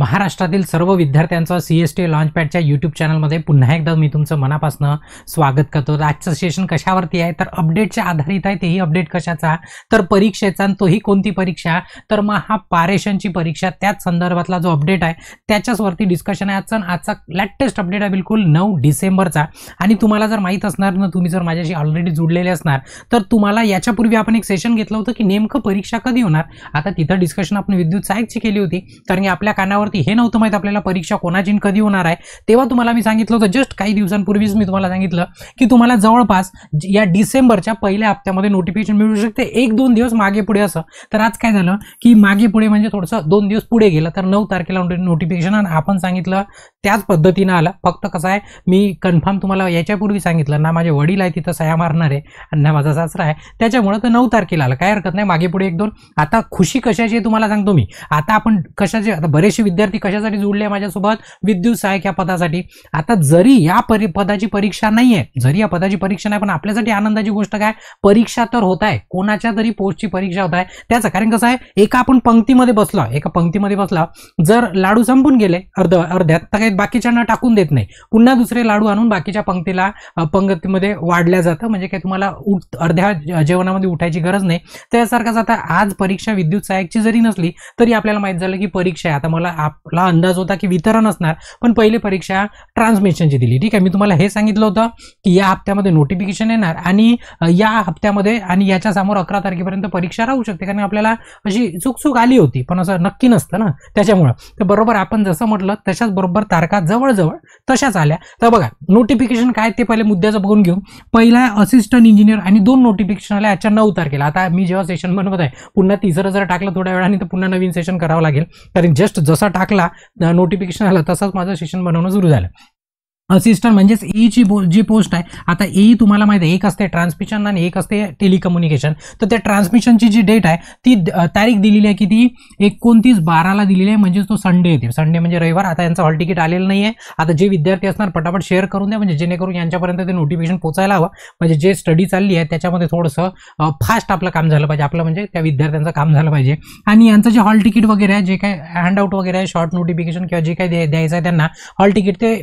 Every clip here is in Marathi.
महाराष्ट्रातील सर्व विद्यार्थ्यांचं CST लॉन्चपॅडच्या यूट्यूब चॅनलमध्ये पुन्हा एकदा मी तुमचं मनापासून स्वागत करतो। आजचं सेशन कशावरती आहे तर अपडेटच्या आधारित आहे। तेही अपडेट कशाचा तर परीक्षेचा, आणि तोही कोणती परीक्षा तर महापारेषणची परीक्षा, त्याच संदर्भातला जो अपडेट आहे त्याच्यावरती डिस्कशन आहे। आजचा लेटेस्ट अपडेट आहे बिलकुल 9 डिसेंबरचा। आणि तुम्हाला जर माहित असणार ना, तुम्ही जर माझ्याशी ऑलरेडी जुडलेले असणार तर तुम्हाला याच्यापूर्वी आपण एक सेशन घेतलं होतं की नेमकं परीक्षा कधी होणार। आता तिथं डिस्कशन आपण विद्युत सहाय्यकची केली होती, कारण की आपल्या कानावर हे नव्हतं माहित आपल्याला परीक्षा कोणाची कधी होणार आहे। तेव्हा तुम्हाला मी सांगितलं होतं, जस्ट काही दिवसांपूर्वीच मी तुम्हाला सांगितलं की तुम्हाला जवळपास या डिसेंबरच्या पहिल्या हप्त्यामध्ये नोटिफिकेशन मिळू शकते, 1-2 दिवस मागे पुढे असं। तर आज काय झालं की मागे पुढे म्हणजे थोडंसं 2 दिवस पुढे गेलं, तर 9 तारखेला नोटिफिकेशन आणि आपण सांगितलं त्याच पद्धतीने आलं। फक्त कसं आहे, मी कन्फर्म तुम्हाला याच्यापूर्वी सांगितलं ना, माझे वडील आहे तिथं सह्या मारणार आहे आणि ना माझा सासरा आहे, त्याच्यामुळे तर 9 तारखेला आलं, काय हरकत नाही, मागे पुढे 1-2। आता खुशी कशाची आहे तुम्हाला सांगतो मी। आता आपण कशाचे, आता बरेचसे विद्यार्थी कशासाठी जोडले माझ्यासोबत, विद्युत सहाय्यक या पदासाठी। आता जरी या पदाची परीक्षा नाही आहे, जरी या पदाची परीक्षा नाही, पण आपल्यासाठी आनंदाची गोष्ट काय, परीक्षा तर होत आहे, कोणाच्या तरी पोस्टची परीक्षा होत आहे त्याचं। कारण कसं आहे, एका आपण पंक्तीमध्ये बसलो, जर लाडू संपून गेले अर्ध्यात तर काही बाकीच्यांना टाकून देत नाही, पुन्हा दुसरे लाडू आणून बाकीच्या पंक्तीमध्ये वाढल्या जातं, म्हणजे काय तुम्हाला अर्ध्या जेवणामध्ये उठायची गरज नाही। त्यासारखंच आता आज परीक्षा विद्युत सहाय्यकची जरी नसली तरी आपल्याला माहित झालं की परीक्षा आहे। आता मला आपला अंदाज होता की वितरण असणार, पण पहिली परीक्षा ट्रान्समिशनची दिली। ठीक आहे, मी तुम्हाला हे सांगितलं होतं की या हप्त्यामध्ये नोटिफिकेशन येणार आणि या हप्त्यामध्ये आणि याच्या समोर 11 तारखेपर्यंत परीक्षा राहू शकते, कारण आपल्याला अशी चुकचूक आली होती, पण असं नक्की नसतं ना, त्याच्यामुळं तर बरोबर आपण जसं म्हटलं तशाच बरोबर तारखा जवळजवळ तशाच आल्या। तर बघा नोटिफिकेशन काय ते पहिले मुद्द्याचं बघून घेऊ। पहिला असिस्टंट इंजिनियर आणि 2 नोटिफिकेशन आले आजच्या 9 तारखेला। आता मी जेव्हा सेशन बनवत आहे, पुन्हा तिसरं जर टाकलं थोड्या वेळाने तर पुन्हा नवीन सेशन करावं लागेल, कारण जस्ट जसा टाकला नोटिफिकेशन आलं तसंच माझं सेशन बनवणं सुरू झालं। असिस्टंट म्हणजेच ईची जी पोस्ट आहे, आता ई तुम्हाला माहिती आहे, एक असते ट्रान्समिशन आणि एक असते टेलिकम्युनिकेशन। तर त्या ट्रान्समिशनची जी डेट आहे ती तारीख दिलेली आहे किती, 29/12ला दिलेली आहे, म्हणजे तो संडे येते, संडे म्हणजे रविवार। आता यांचं हॉल तिकीट आलेलं नाही आहे। आता जे विद्यार्थी असणार पटापट शेअर करून द्या, म्हणजे जेणेकरून यांच्यापर्यंत ते नोटिफिकेशन पोहोचायला हवं, म्हणजे जे स्टडी चालली आहे त्याच्यामध्ये थोडंसं फास्ट आपलं काम झालं पाहिजे, आपलं म्हणजे त्या विद्यार्थ्यांचं काम झालं पाहिजे। आणि यांचं जे हॉल तिकीट वगैरे आहे, जे काही हँडआउट वगैरे आहे, शॉर्ट नोटिफिकेशन किंवा जे काही द्यायचं आहे त्यांना हॉल तिकीट, ते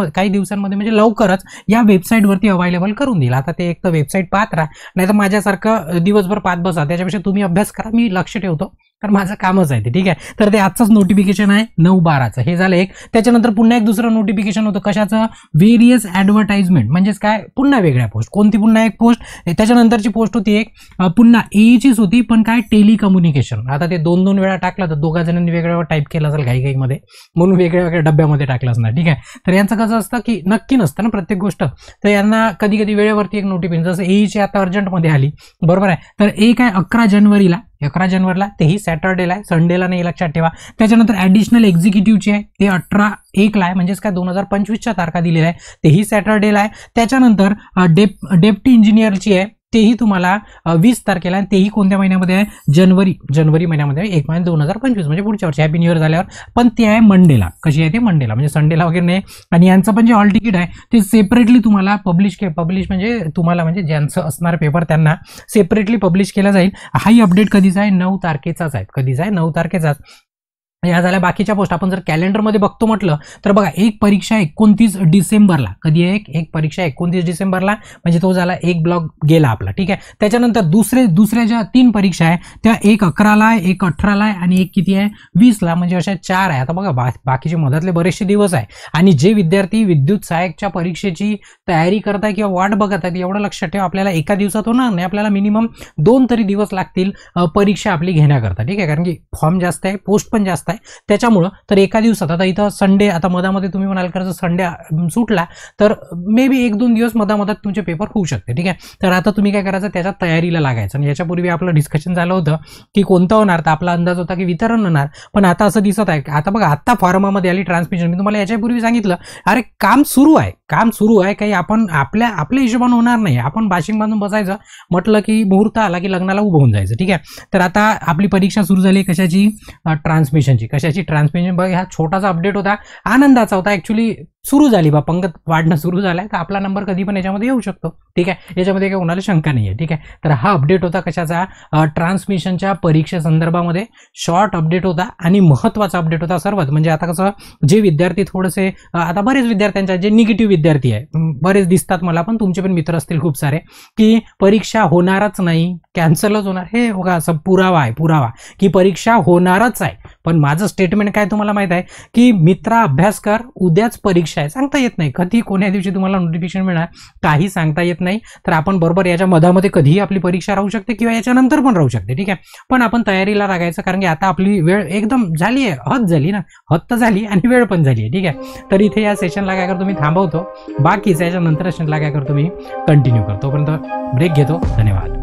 काही दिवसांमध्ये म्हणजे लवकरच या वेबसाईटवरती अवेलेबल करून देईल। आता ते एक तर वेबसाईट पाहत राहा, नाही तर माझ्यासारखं दिवसभर पाहत बसा, त्याच्यापेक्षा तुम्ही अभ्यास करा, मी लक्ष ठेवतो, कारण माझं कामच आहे ते। ठीक आहे, तर ते आजचंच नोटिफिकेशन आहे 9/12चं, हे झालं एक। त्याच्यानंतर पुन्हा एक दुसरं नोटिफिकेशन होतं, कशाचं, व्हेरियस ऍडव्हर्टाइजमेंट, म्हणजेच काय, पुन्हा वेगळ्या पोस्ट, कोणती पुन्हा एक पोस्ट, त्याच्यानंतरची पोस्ट होती एक पुन्हा एईचीच होती, पण काय, टेलिकम्युनिकेशन। आता ते 2-2 वेळा टाकलं तर दोघा जणांनी वेगळ्या टाईप केलं असेल घाईमध्ये, म्हणून वेगळ्या डब्यामध्ये टाकलं असणार। ठीक आहे, तर यांचं कसं असतं की नक्की नसतं ना प्रत्येक गोष्ट, तर यांना कधी कधी वेळेवरती एक नोटिफिकेशन, जसं एईची आता अर्जंटमध्ये आली, बरोबर आहे, तर एक आहे 11 जानेवारीला, तेही सॅटर्डेला आहे, संडेला नाही, लक्षात ठेवा। त्याच्यानंतर ऍडिशनल एक्झिक्युटिव्हची आहे, ते 18/1ला आहे, म्हणजेच काय 2025च्या तारखा दिलेल्या आहे, तेही सॅटर्डेला आहे। त्याच्यानंतर डेप्टी इंजिनियरची आहे, तेही तुम्हाला 20 तारखेला, आणि तेही कोणत्या महिन्यामध्ये आहे, जानेवारी महिन्यामध्ये, 1 महिना 2025, म्हणजे पुढच्या वर्षी, हॅपी न्यू इयर झाल्यावर। पण ते आहे मंडेला, कशी आहे ते मंडेला, म्हणजे संडेला वगैरे नाही। आणि यांचं पण जे हॉल तिकीट आहे ते सेपरेटली तुम्हाला पब्लिश म्हणजे तुम्हाला, म्हणजे ज्यांचं असणार पेपर त्यांना सेपरेटली पब्लिश केला जाईल। हाही अपडेट कधीचा आहे, 9 तारखेचाच आहे, कधीचा आहे, 9 तारखेचाच। या झाल्या बाकीच्या पोस्ट। आपण जर कॅलेंडरमध्ये बघतो म्हटलं तर बघा, एक परीक्षा 29 डिसेंबरला, कधी आहे एक परीक्षा 29 डिसेंबरला, म्हणजे तो झाला एक ब्लॉक गेला आपला। ठीक आहे, त्याच्यानंतर दुसऱ्या ज्या 3 परीक्षा आहे त्या 1/11ला आहे, 1/18ला आहे आणि एक किती आहे, 20ला, म्हणजे अशा 4 आहे। आता बघा बाकीचे मधातले बरेचसे दिवस आहे, आणि जे विद्यार्थी विद्युत सहाय्यकच्या परीक्षेची तयारी करताय किंवा वाट बघत आहेत, एवढं लक्षात ठेवा, आपल्याला एका दिवसात होणार नाही, आपल्याला मिनिमम 2 तरी दिवस लागतील परीक्षा आपली घेण्याकरता। ठीक आहे, कारण की फॉर्म जास्त आहे, पोस्ट पण जास्त आहे, त्याच्यामुळं तर एका दिवसात, आता इथं संडे, आता मधामध्ये तुम्ही म्हणाल जर संडे सुटला तर मे बी 1-2 दिवस मधात तुमचे पेपर होऊ शकते। ठीक आहे, तर आता तुम्ही काय करायचं, त्याच्या तयारीला लागायचं। आणि याच्यापूर्वी आपलं डिस्कशन झालं होतं की कोणतं होणार, तर आपला अंदाज होता की वितरण होणार, पण आता असं दिसत आहे, आता बघा आता फॉर्मामध्ये आली ट्रान्समिशन। मी तुम्हाला याच्यापूर्वी सांगितलं, अरे काम सुरू आहे, काम सुरू आहे, काही आपण आपल्या हिशोबाने होणार नाही. आपण बाशिंग बांधून बसायचं, म्हटलं की मुहूर्त आला की लग्नाला उभं होऊन जायचं. ठीक आहे. तर आता आपली परीक्षा सुरू झाली कशाची, ट्रान्समिशनची. कशाची, ट्रान्समिशन. बघ, हा छोटासा अपडेट होता, आनंदाचा होता. ऍक्च्युली सुरू झाली बा, पंगत वाढणं सुरू झालंय, तर आपला नंबर कधी पण याच्यामध्ये येऊ शकतो. ठीक आहे, याच्यामध्ये काही कोणाला शंका नाही आहे. ठीक आहे. तर हा अपडेट होता कशाचा, ट्रान्समिशनच्या परीक्षेसंदर्भामध्ये शॉर्ट अपडेट होता आणि महत्त्वाचा अपडेट होता सर्वात. म्हणजे आता कसं, जे विद्यार्थी थोडेसे, आता बरेच विद्यार्थ्यांच्या जे निगेटिव्ह विद्यार्थी आहे, बरेच दिसतात मला, पण तुमचे पण मित्र असतील खूप सारे, की परीक्षा होणारच नाही, कॅन्सलच होणार. हे बघा, असं पुरावा आहे, पुरावा की परीक्षा होणारच आहे. पण माझं स्टेटमेंट काय तुम्हाला माहित आहे, की मित्रा अभ्यास कर, उद्याच परीक्षा आहे. सांगता येत नाही कधी कोण्या दिवशी तुम्हाला नोटिफिकेशन मिळणार, काही सांगता येत नाही. तर आपण बरोबर याच्या मधामध्ये कधीही आपली परीक्षा राहू शकते किंवा याच्यानंतर पण राहू शकते. ठीक आहे. पण आपण तयारीला लागायचं, कारण की आता आपली वेळ एकदम झाली आहे, हद झाली ना, हद तर झाली आणि वेळ पण झाली आहे. ठीक आहे. तर इथे या सेशनला काय करतो मी, थांबवतो. बाकीच याच्यानंतर सेशनला काय करतो मी, कंटिन्यू करतो. तोपर्यंत ब्रेक घेतो. धन्यवाद.